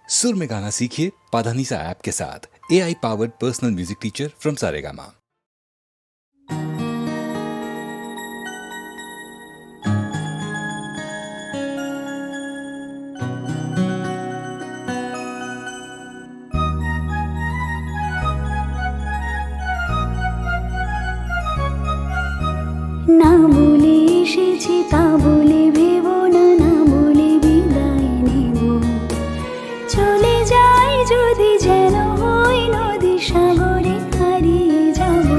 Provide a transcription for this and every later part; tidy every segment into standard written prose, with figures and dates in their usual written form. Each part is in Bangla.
सुर में गाना सीखिए पाधानीसा ऐप के साथ। AI powered personal music teacher from Saregama. না বলে এসেছি তা বলে ভেবো না, না বলে বিদায় নেব। চলে যাই যদি যেন হই নদী সাগরে হারিয়ে যাব।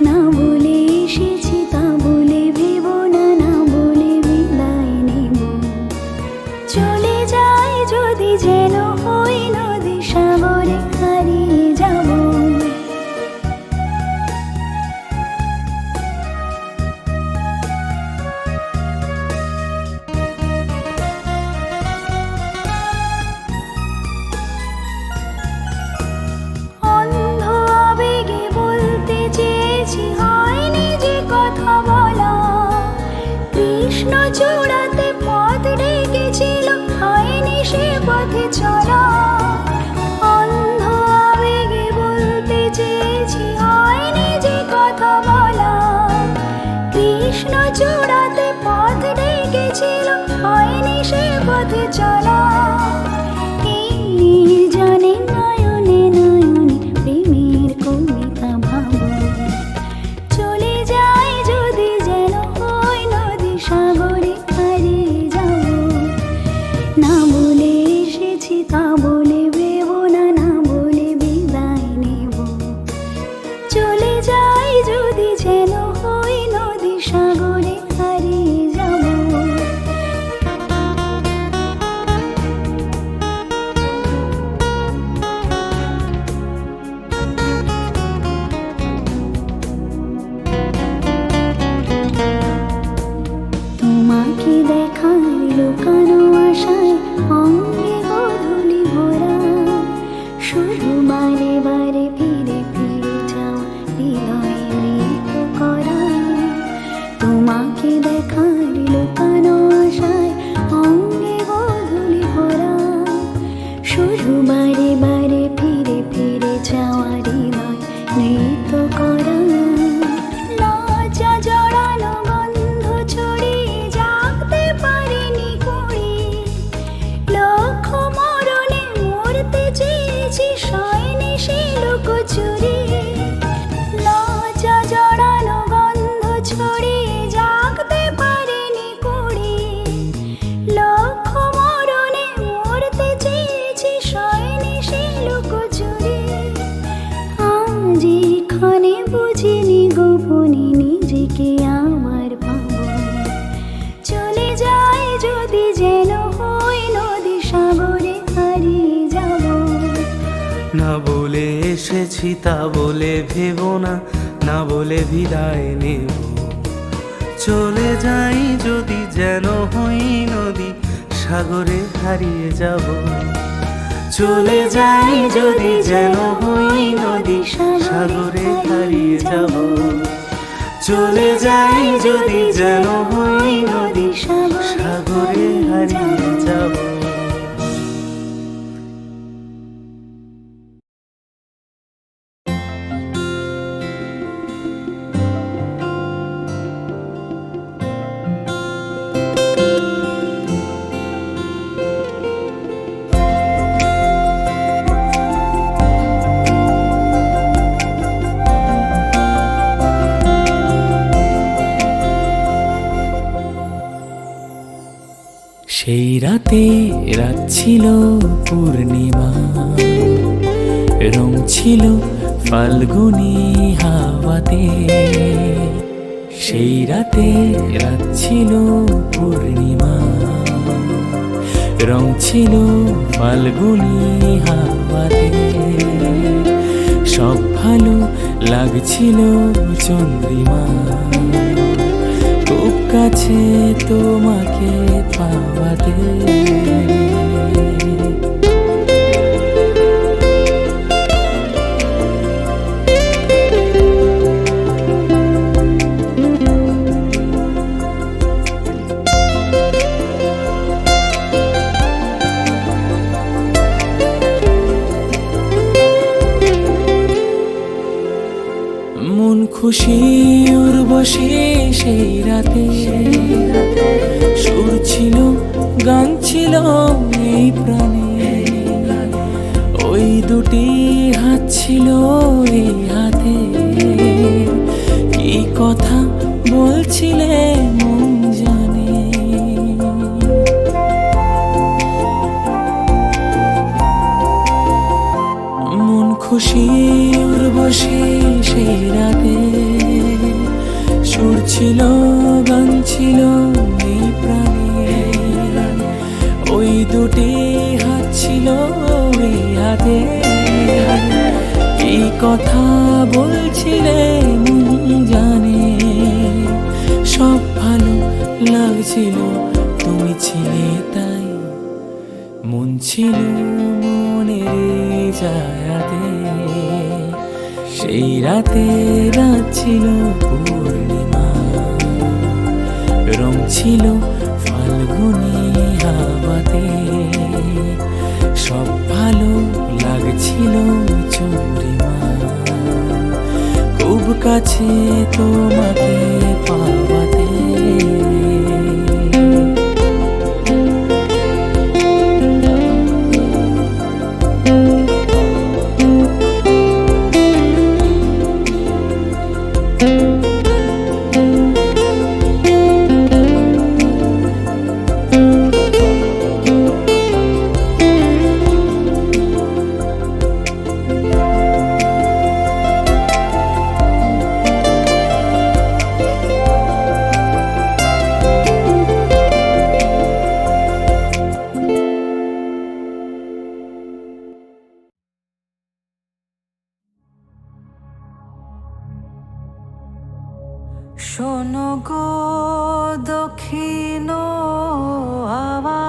না বলে এসেছি তা বলে ভেবো না, না বলে বিদায় নেব। চলে যাই যদি যেন হই নদী সাগরে হারিয়ে যাব। চূড়াতে পথ ডেকেছিল, হয়নি সে পথে চলা। অন্ধ আবেগে বলতে চেয়েছি, হয়নি যে কথা বলা। কৃষ্ণ চূড়াতে পথ ডেকেছিল, হয়নি সে পথে চলা। এই নির্জনে নয়নে নয়নে প্রেমের কবিতা ভাবো। চলে যাই যদি যেন হই নদী সাগরে হারিয়ে যাব। না বলে এসেছি তা বলে ভেবো না, না বলে বিদায় নেব। চলে যাই যদি যেন হই নদী সাগরে হারিয়ে যাব। তোমাকে দেখার লুকানো আশায় অঙ্গে গোধূলি ভরা। শুধু বারে বারে ফিরে ফিরে যাওয়া হৃদয়ে মৃত করা। তোমাকে দেখার লুকানো আশায় অঙ্গে গোধূলি ভরা। শুধু বারে বারে ফিরে ফিরে যাওয়া হৃদয় মৃত করা। লজ্জা জড়ানো গন্ধ ছড়িয়ে জাগতে পারিনি কুড়ি। লক্ষ মরণে মরতে চেয়েছি, সয়নি সে লুকোচুরি। লজ্জা জড়ানো গন্ধ ছড়িয়ে জাগতে পারিনি কুড়ি। লক্ষ মরণে মরতে চেয়েছি, সয়নি সে লুকোচুরি। আজ এখানে বুঝিনি গোপনে নিজেকে আমার পাবো। চলে যাই যদি যেন হই নদী সাগরে হারিয়ে যাব। না বলে এসেছি তা বলে ভেবো না, না বলে বিদায় নেব। চলে যাই যদি যেন হই নদী সাগরে হারিয়ে যাব। চলে যাই যদি যেন হই নদী সাগরে হারিয়ে যাব। চলে যাই যদি যেন হই নদী সাগরে হারিয়ে যাব। সেই রাতে রাত ছিল পূর্ণিমা, রং ছিল ফাল্গুনি হাওয়াতে। সেই রাতে রাত ছিল পূর্ণিমা, রং ছিল ফাল্গুনি হাওয়াতে। সব ভালো লাগছিল চন্দ্রিমা, খুব কাছে তোমাকে পাওয়াতে। খুশি উর্বশী সেই রাতে সুর ছিল গান ছিল এই প্রাণে, ওই দুটি হাত ছিল এই হাতে, কি কথা বলছিলে মন জানে। মন খুশি উর্বশী সেই রাতে সুর ছিল গান ছিল এই প্রাণে, ওই দুটি হাত ছিল এই হাতে, কি কথা বলছিলে মন জানে। সব ভালো লাগছিল তুমি ছিলে তাই, মন ছিল মনের জায়গাতে, সেই রাতে রাত ছিল পূর্ণিমা, রং ছিল ফাল্গুনি হাওয়াতে, সব ভালো লাগছিল চন্দ্রিমা, খুব কাছে তোমাকে পাওয়াতে। শোনো গো দক্ষিণ হাওয়া,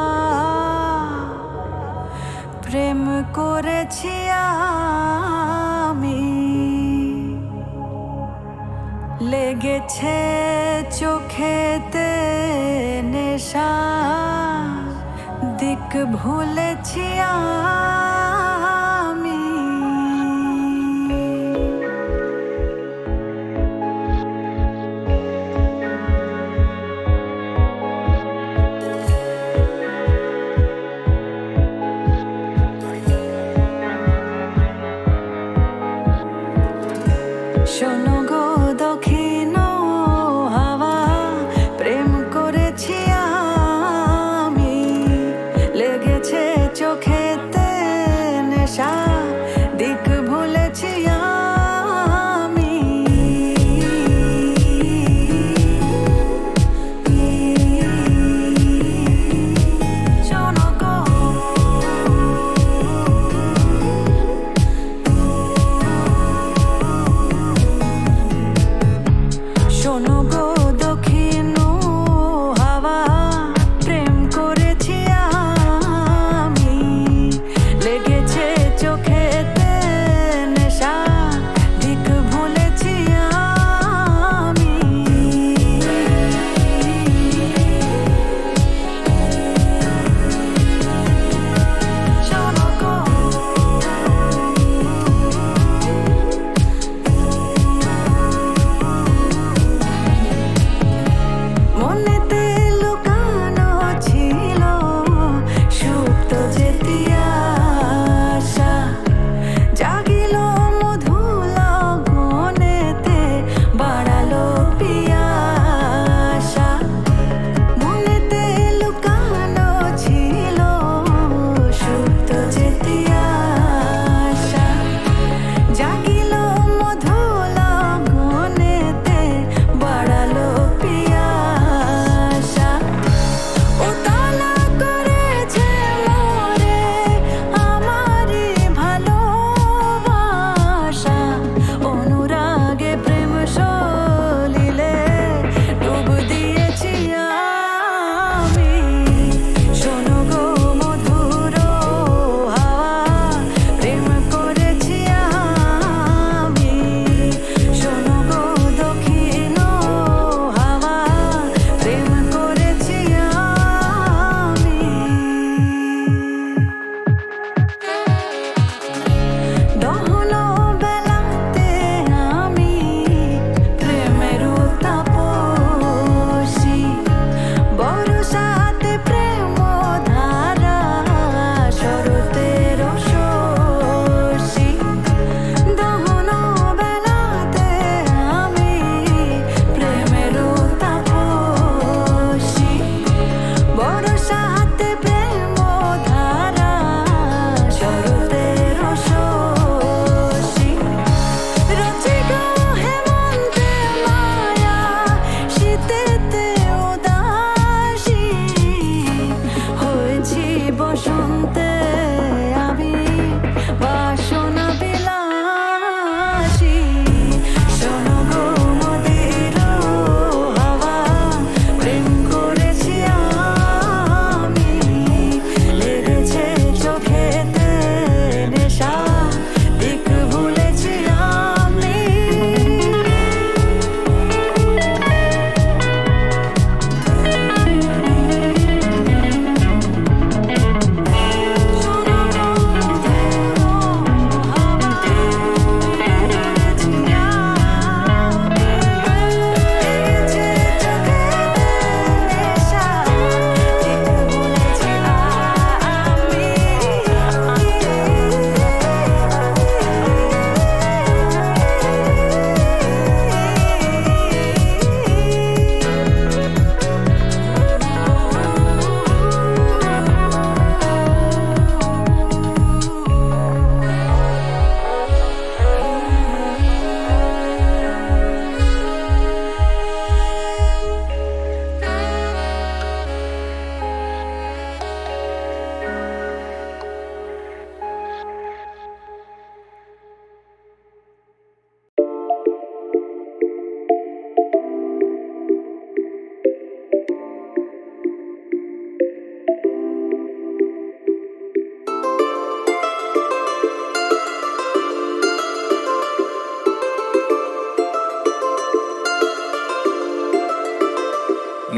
প্রেম করেছি আমি, লেগেছে চোখেতে নেশা, দিক ভুলেছি আমি। শোনো গো দক্ষিণ হাওয়া, প্রেম করেছি আমি, লেগেছে চোখেতে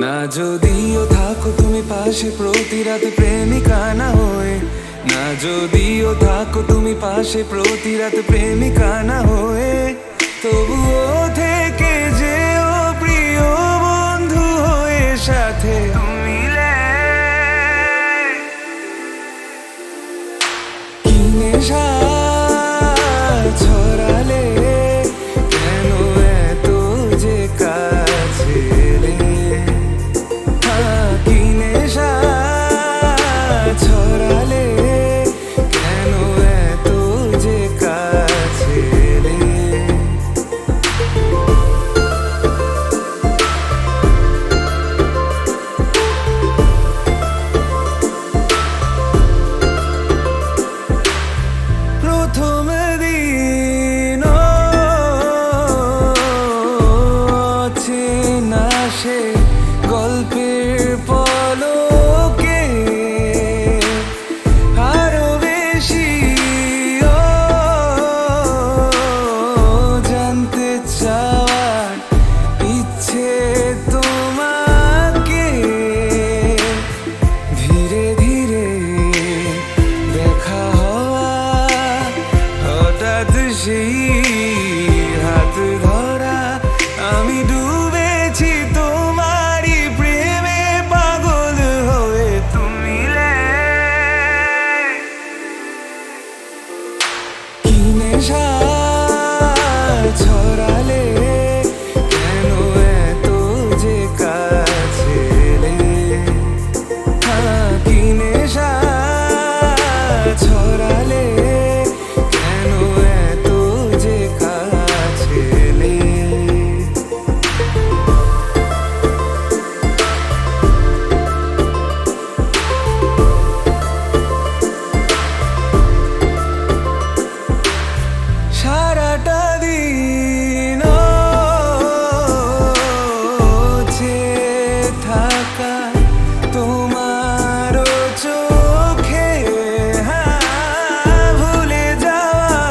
না যদিও থাকো তুমি পাশে প্রতি রাতে প্রেমিকা না হয়ে, না যদিও থাকো তুমি পাশে প্রতি রাতে প্রেমিকা না হয়ে, তবুও থেকে যেও প্রিয় বন্ধু হয়ে সাথে মিলে। কি নেশা ছড়ালে কেন এত যে কাছে এলে, কি নেশা ছড়ালে কেন এত যে কাছে এলে। প্রথম দিন চেনা সে গল্পের পলকে আরো বেশি জানতে চাওয়ার ইচ্ছে তোমাকে। ধীরে ধীরে দেখা হওয়া, হঠাৎ সেই হাত ধরা, আমি ডুবেছি তোমারই প্রেমে পাগল হয়ে তুমি মিলে। কি নেশা ছড়ালে কেন এত যে কাছে এলে, কি নেশা ছড়ালে কেন এত যে কাছে এলে। সারাটা দিন চেয়ে থাকা তোমার চোখে, ভুলে যাওয়া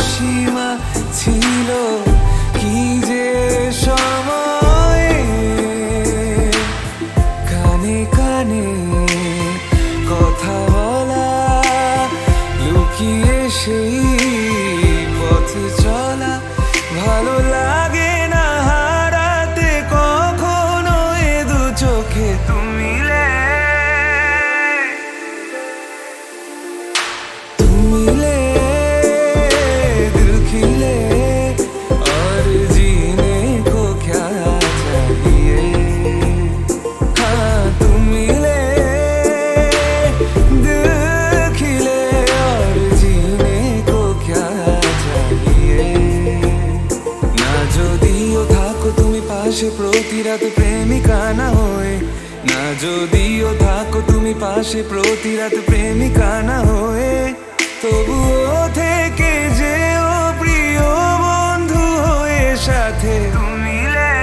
সীমা ছিল কি যে সময়ে। কানে কানে কথা বলা, লুকিয়ে সেই পথ চলা, ভালো লাগে না হারাতে কখনো এ দু চোখে তুমি মিলে। तुम मिले दिल खिले और जीने को क्या चाहिए। हाँ तुम मिले दिल खिले और जीने को क्या चाहिए। না যদিও থাকো তুমি পাশে প্রতি রাতে প্রেমিকা না হয়ে, না যদিও থাকো তুমি পাশে প্রতি রাতে প্রেমিকা না হয়ে, তবুও থেকে যেও প্রিয় বন্ধু হয়ে সাথে মিলে।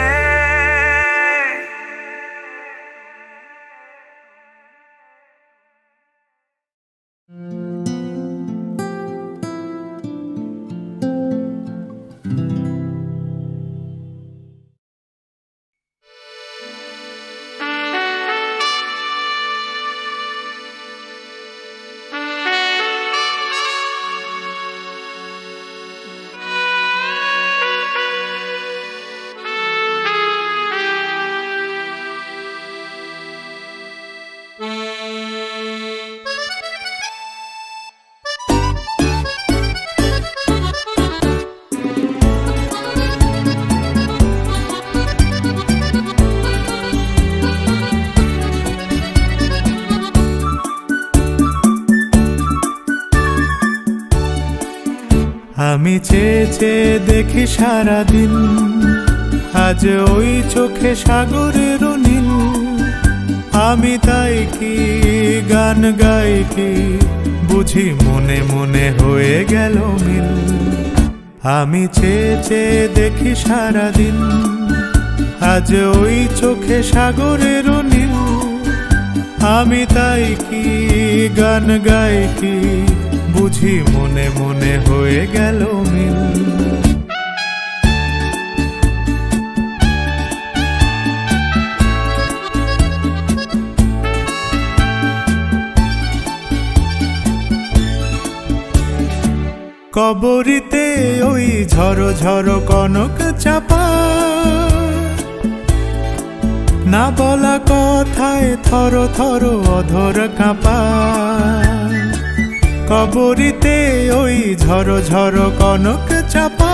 আমি চেয়ে চেয়ে দেখি সারাদিন, আজ ওই চোখে সাগরের নীল। আমি তাই কি গান গাই কি বুঝি মনে মনে হয়ে গেল মিল। আমি চেয়ে চেয়ে দেখি সারাদিন, আজ ওই চোখে সাগরের নীল। আমি তাই কি গান গাই কি বুঝি মনে মনে হয়ে গেল মিল। কবরিতে ওই ঝড়ো ঝড়ো কনক চাপা, না বলা কথায় থর থর অধর কাঁপা। কবরিতে ওই ঝড়ো ঝড়ো কনক চাপা,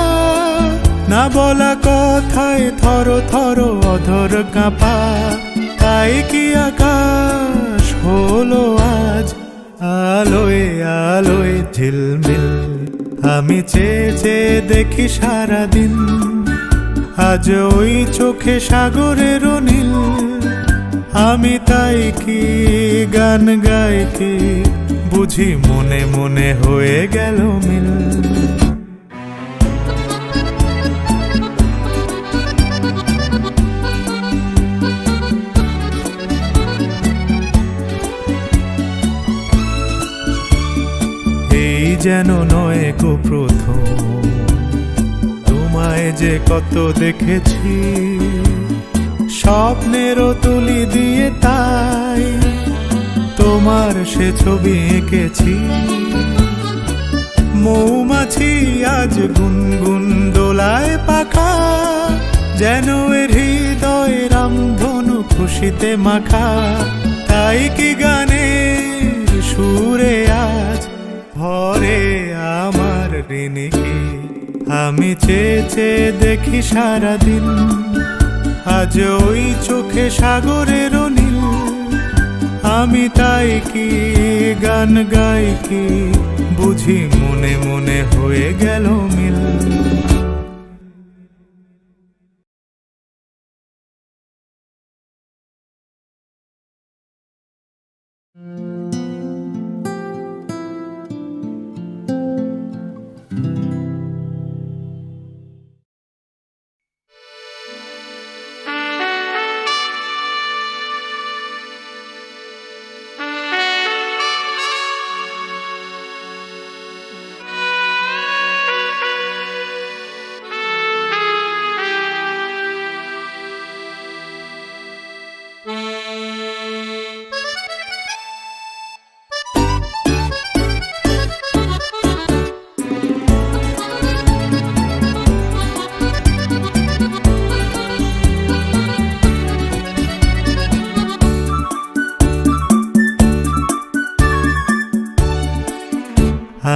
না বলা কথায় থর থর অধর কাঁপা। তাই কি আকাশ হলো আজ আলোয় আলোয় ঝিলমিল, আমি চেয়ে চেয়ে দেখি সারাদিন, আজ ওই চোখে সাগরের নীল। আমি তাই কি গান গাই কি, বুঝি মনে মনে হয়ে গেল মিল। এই যেন নয় গো প্রথম, তোমায় যে কত দেখেছি, স্বপ্নেরও তুলি দিয়ে তাই তোমার সে ছবি এঁকেছি। মৌমাছি আজ গুনগুন দোলায় পাখা, যেন এর হৃদয় রামধনু খুশিতে মাখা। তাই কি গানের সুরে আজ ভরে আমার ঋণীকে, আমি চেয়ে চেয়ে দেখি সারাদিন, আজ ওই চোখে সাগরের নীল। আমি তাই কি গান গাই কি, বুঝি মনে মনে হয়ে গেল মিল।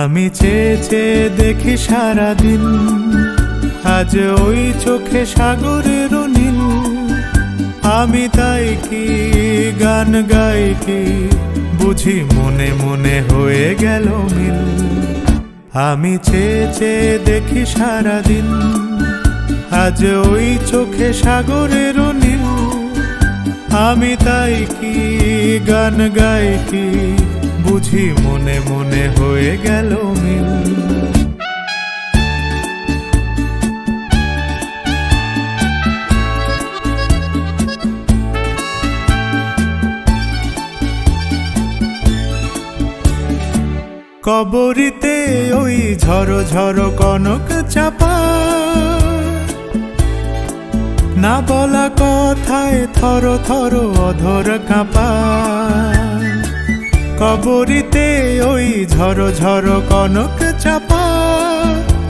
আমি চেয়ে চেয়ে দেখি সারাদিন, আজ ওই চোখে সাগরের নীল। আমি তাই কি গান গাই কি, বুঝি মনে মনে হয়ে গেল মিল। আমি চেয়ে চেয়ে দেখি সারাদিন, আজ ওই চোখে সাগরের নীল। আমি তাই কি গান গাই কি, বুঝি মনে মনে হয়ে গেল মিল। কবরিতে ওই ঝড়ো ঝড়ো কনক চাপা, না বলা কথায় থর থর অধর কাঁপা। কবরিতে ওই ঝড়ো ঝড়ো কনক চাপা,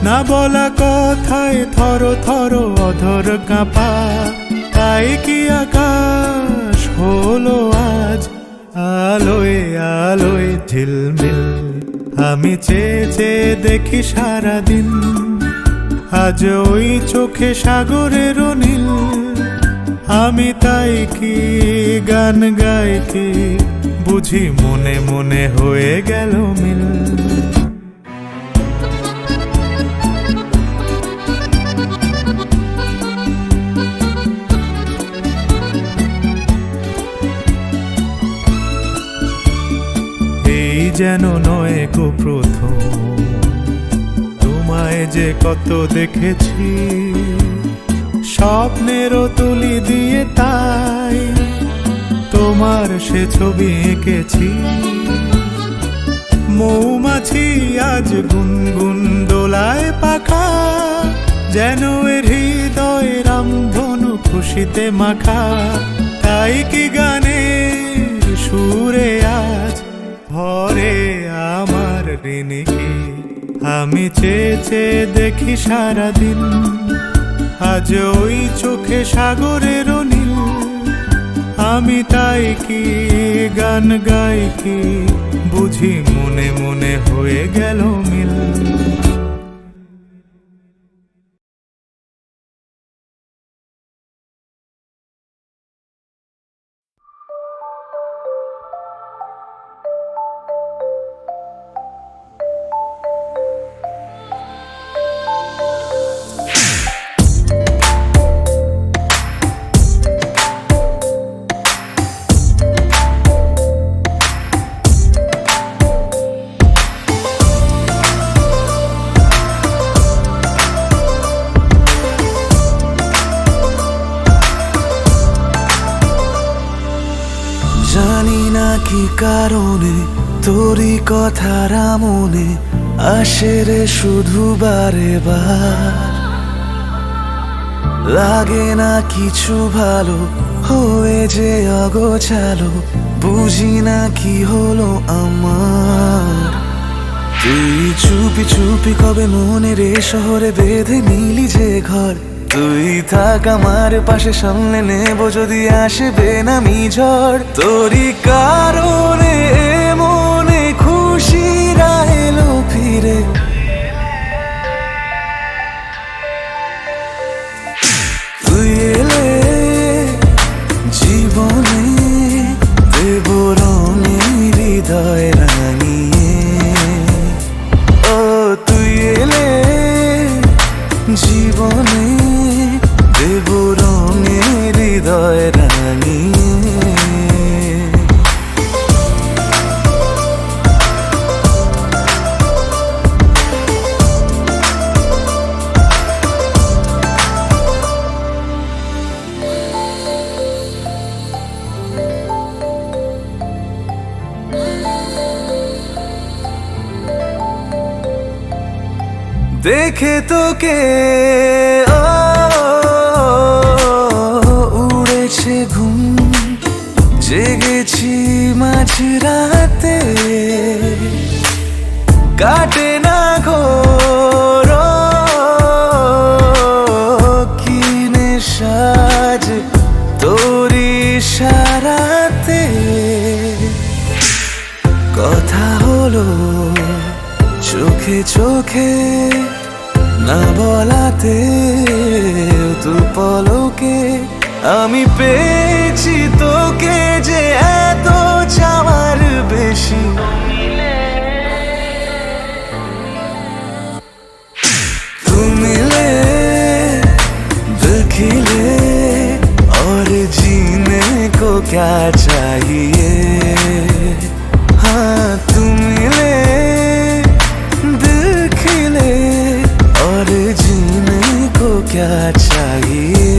না বলা কথায় থর থর অধর কাঁপা। তাই কি আকাশ হলো আজ আলোয় আলোয় ঝিলমিল, আমি চেয়ে চেয়ে দেখি সারাদিন, আজ ওই চোখে সাগরের নীল। আমি তাই কি গান গাই কি, বুঝি মনে মনে হয়ে গেল মিল। এই যেন নয় গো প্রথম, তোমায় যে কত দেখেছি, স্বপ্নেরও তুলি দিয়ে তাই তোমার সে ছবি এঁকেছি। মৌমাছি আজ গুনগুন দোলায় পাখা, যেন এর হৃদয় রামধনু খুশিতে মাখা। তাই কি গানের সুরে আজ ভরে আমার ঋণীকে, আমি চেয়ে চেয়ে দেখি সারাদিন, আজ ওই চোখে সাগরের নীল। আমি তাই কি গান গাই কি, বুঝি মনে মনে হয়ে গেল মিল। জানি না কি কারণে তোরই কথারা মনে আসে রে শুধু বারে বার। লাগে না কিছু ভালো, হয়ে যে অগোছালো, বুঝি না কি হলো আমার। তুই চুপি চুপি কবে মনের এ শহরে বেঁধে নিলি যে ঘর। তুই থাক আমার পাশে, সামনে নেব যদি আসে বেনামি ঝড়। তোরই কারণে মনে খুশিরা এলো ফিরে। তুই এলে জীবনে দেব রঙে হৃদয় রাঙিয়ে। ও তুই এলে জীবনে দেব রঙে হৃদয় রাঙিয়ে। দেখে তোকে উড়েছে ঘুম, জেগেছি মাঝরাতে। কাটে না ঘোর কি নেশাজ তোরি ইশারাতে। কথা হলো চোখে চোখে না বলাতে, তু পলকে আমি পেয়েছি তোকে যে এত চাওয়ার বেশি। तू मिले दिल खिले और जीने को क्या चाहिए। हाँ तू मिले दिल खिले और जीने को क्या चाहिए।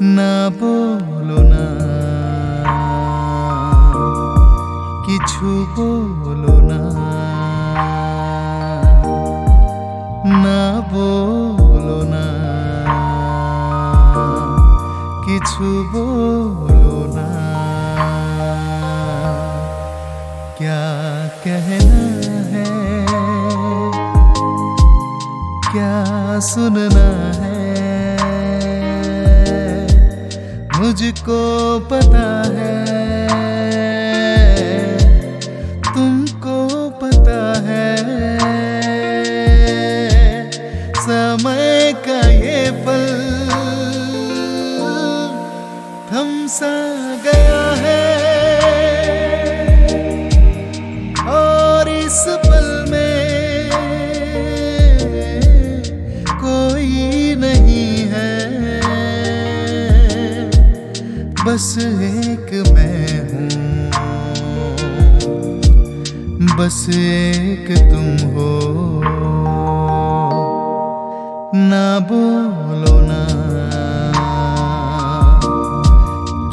না বলো না, কিছু বলো না, না বলো না, কিছু বলো না। क्या कहना है, क्या सुनना है, मुझको पता है, तुमको पता है। समय का ये पल थम सा गया है, और इस पल में कोई नहीं है, बस एक मैं हूँ, बस एक तुम हो। ना बोलो ना,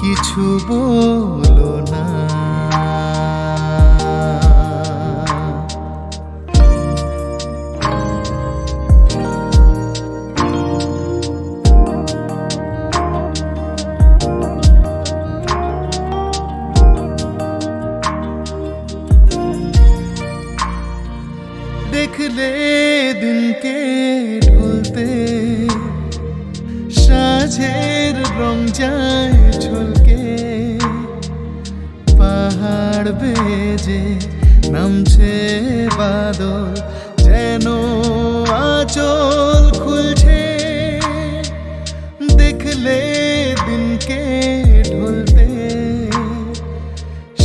কিছু বলো না। দেখলে দিনকে ঢলতে, সাঁঝের রং যায় ঝলকে, পাহাড় বেজে নামছে বাদল, যেন আঁচল খুলছে। দেখলে দিনকে ঢলতে,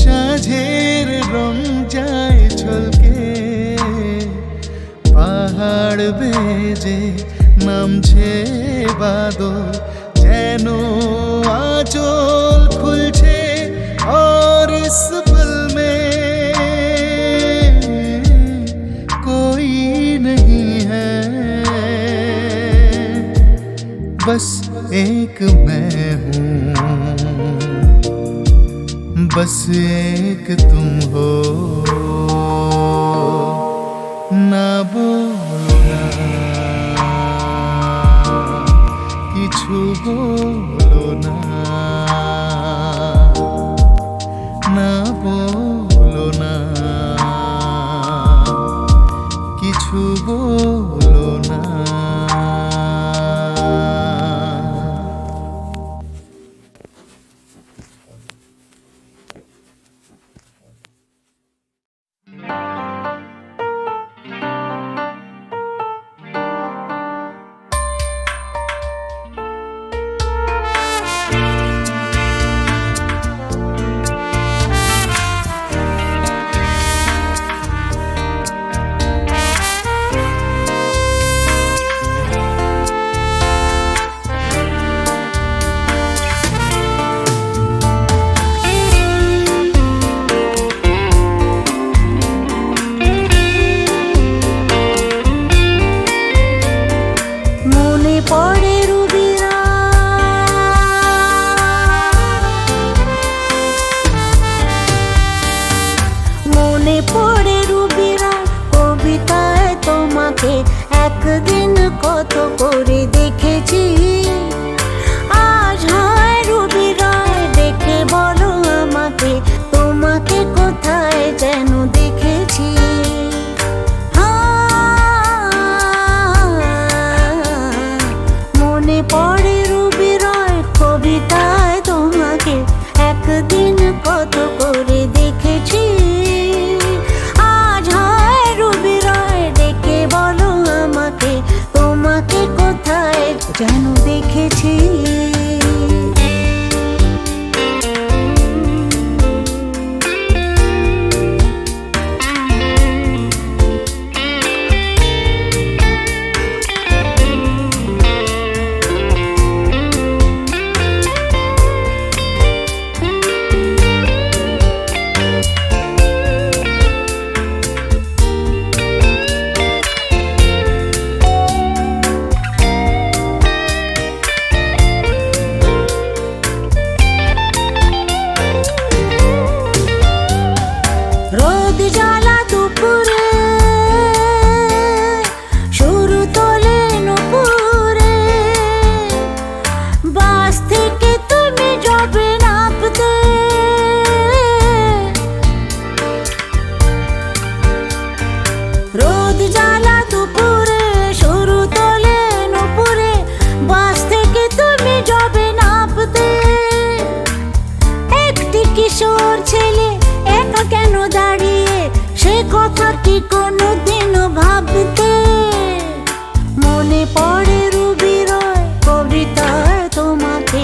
সাঁঝের রং যায় ঝলকে, পাহাড় বেজে নামছে বাদল, যেন आंचल खुलছে, और इस पल में कोई नहीं है, बस एक मैं हूँ, बस एक तुम हो। ना बोलो ना, কিছু বলো না, না বলো না, কিছু বলো না। একদিন কত করে দেখেছি, আজ হয় রবি রায়, ডেকে বলো আমাকে, তোমাকে কোথায় যেন দেখেছি। মনে পড়ে রবি রায় কবিতায় তোমাকে, একদিন কত করে দেখেছি, আজ হয় রবি রায়, ডেকে বলো আমাকে, তোমাকে কোথায় যেন দেখেছি। পড়ে রুবি রয় কবিতায় তোমাকে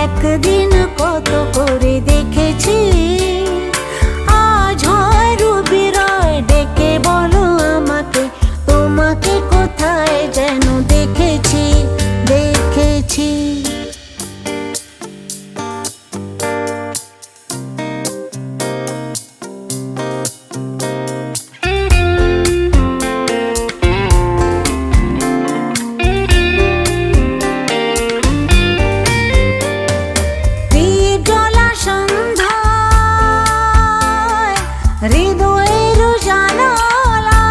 একদিন কত করে দেখেছি। আজ হয় রুবি রয় ডেকে বলো আমাকে তোমাকে কোথায় যেন দেখেছি দেখেছি। হৃদয়ের জানালায়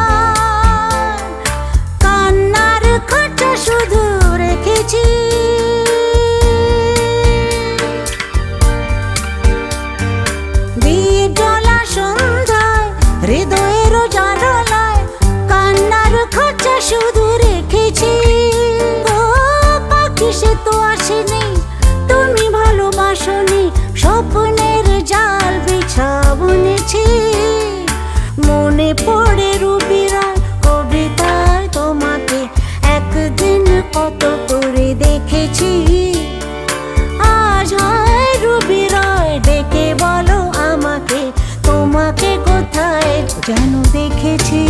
কান্নার খাঁচা শুধু রেখেছি। দীপ জ্বলা সন্ধ্যায় হৃদয়ের জানালায় কান্নার খাঁচা শুধু রেখেছি। ও পাখি সে তো আসেনি, তুমি ভালোবাসনি, স্বপ্নের জাল বিছা বুনেছি। মনে পড়ে রুবি রয় কবিতায় তোমাকে একদিন কত করে দেখেছি। আজ হয় রুবি রয় ডেকে বলো আমাকে তোমাকে কোথায় যেন দেখেছি।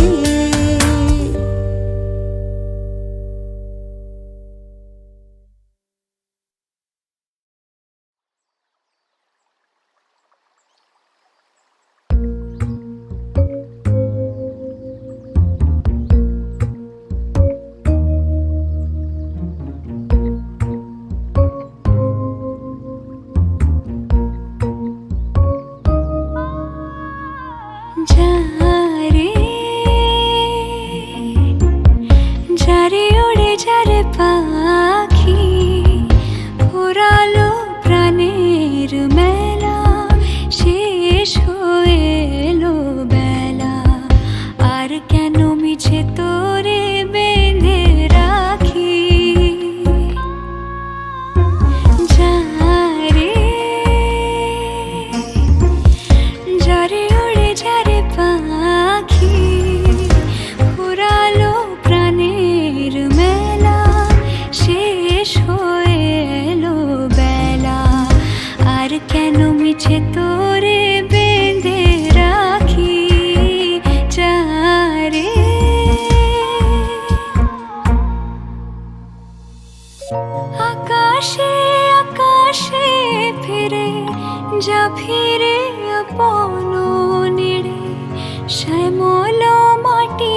যারে যারে ওড়ে যারে পাখি ফুরালো প্রাণের মেলা শেষ হয়ে এলো বেলা। আর কেন মিছে তোরে বেঁধে রাখি। যারে যারে ওড়ে যারে পাখি ফুরালো প্রাণের মেলা শেষ হয়ে এলো বেলা। আর কেন মিছে তোরে বেঁধে রাখি। যারে আকাশে আকাশে ফিরে যা ফিরে আপন নিড়ে শ্যামল মাটি